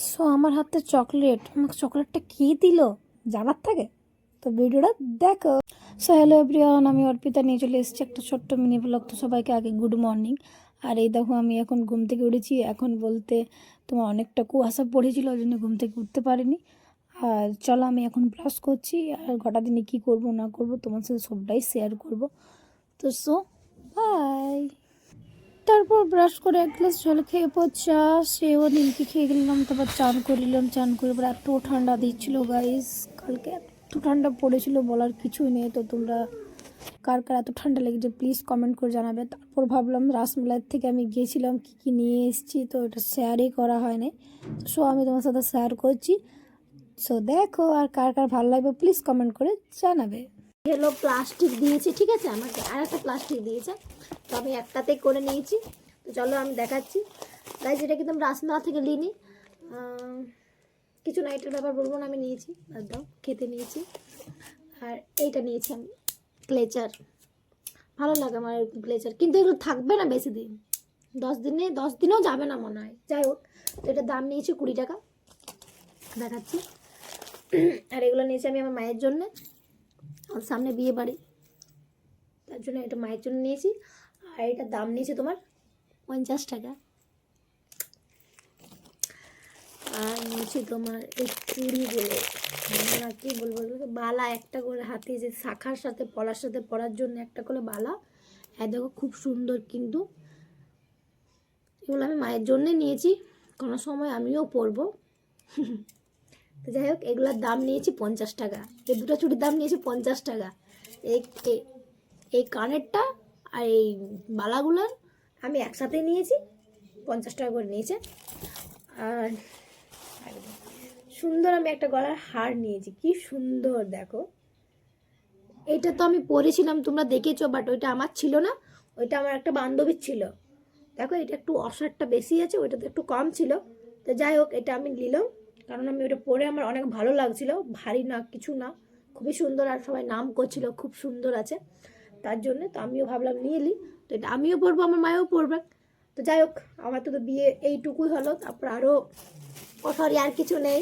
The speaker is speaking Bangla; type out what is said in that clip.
সো আমার হাতে চকলেট, আমাকে চকলেটটা কে দিল জানার থাকে? তো ভিডিওটা দেখো। সো হ্যালো এভরিওয়ান, আমি অর্পিতা নিয়ে চলে এসেছি একটা ছোট্ট মিনি ব্লগ। তো সবাইকে আগে গুড মর্নিং। আর এই দেখো আমি এখন ঘুম থেকে উঠেছি। এখন বলতে তোমার অনেকটা কুয়াশা পড়েছিল, ওই জন্য ঘুম থেকে উঠতে পারিনি। আর চলো আমি এখন ব্রাশ করছি, আর গোটা দিনে কী করবো না করবো তোমার সাথে সবটাই শেয়ার করব। তো সো বাই। তারপর ব্রাশ করে এক গ্লাস জল খেয়ে পর চা সেও নিমকি খেয়ে গেলাম। তারপর চান করলাম, চান করে এবার এত ঠান্ডা দিচ্ছিল গাইস, কালকে এত ঠান্ডা পড়েছিল বলার কিছুই নেই। তো তোমরা কার কার এত ঠান্ডা লেগেছে প্লিজ কমেন্ট করে জানাবে। তারপর ভাবলাম রাসমেলার থেকে আমি গিয়েছিলাম কী কী নিয়ে এসেছি, তো এটা শেয়ারই করা হয়নি। সো আমি তোমার সাথে শেয়ার করছি। সো দেখো, আর কার কার ভালো লাগবে প্লিজ কমেন্ট করে জানাবে। হলো প্লাস্টিক দিয়েছে, ঠিক আছে, আমাকে আর একটা প্লাস্টিক দিয়েছে, তো আমি একটাতে করে নিয়েছি। তো চলো আমি দেখাচ্ছি গাইজ, এটা কিন্তু আমি রাসমেলা থেকে নিইনি, কিছু না, এটার ব্যাপার বলবো না, আমি নিয়েছি একদম খেতে নিয়েছি। আর এইটা নিয়েছি আমি ক্লেচার, ভালো লাগে আমার ক্লেচার, কিন্তু এগুলো থাকবে না বেশি দিন, 10 দিনেও যাবে না মনে হয়। যাই হোক, তো এটার দাম নিয়েছি 20 টাকা, দেখাচ্ছি। আর এগুলো নিয়েছি আমি আমার মায়ের জন্যে, আমার সামনে বিয়ে বাড়ি, তার জন্য এটা মায়ের জন্য নিয়েছি। আর এটার দাম নিয়েছে তোমার 50 টাকা। আর নিয়েছি তোমার এই চুড়িগুলো, না কি বলবো, বালা একটা করে হাতে, যে শাখার সাথে পলার সাথে পরার জন্য একটা করে বালা। হ্যাঁ দেখো খুব সুন্দর, কিন্তু এগুলো আমি মায়ের জন্যে নিয়েছি, কোনো সময় আমিও পরবো। তো যাই হোক, এগুলোর দাম নিয়েছি 50 টাকা, এই দুটো চুড়ির দাম নিয়েছি 50 টাকা। এই এই কানেরটা আর এই বালাগুলোর আমি একসাথে নিয়েছি, 50 টাকা করে নিয়েছে। আর সুন্দর আমি একটা গলার হার নিয়েছি, কি সুন্দর দেখো। এইটা তো আমি পরেছিলাম, তোমরা দেখেছো, বাট ওইটা আমার ছিল না, ওইটা আমার একটা বান্ধবীর ছিল। দেখো এটা একটু অসারটা বেশি আছে, ওইটা তো একটু কম ছিল। তো যাই হোক, এটা আমি নিলাম, কারণ আমি ওটা পরে আমার অনেক ভালো লাগছিল, ভারী না কিছু না, খুবই সুন্দর, আর সবাই নাম করছিল খুব সুন্দর আছে, তার জন্য তো আমিও ভাবলাম নিয়ে নিই। তো এটা আমিও পরবো, আমার মায়েও পরবে। তো যাই হোক, আমার তো বিয়ে এইটুকুই হলো, তারপর আরও সরি আর কিছু নেই।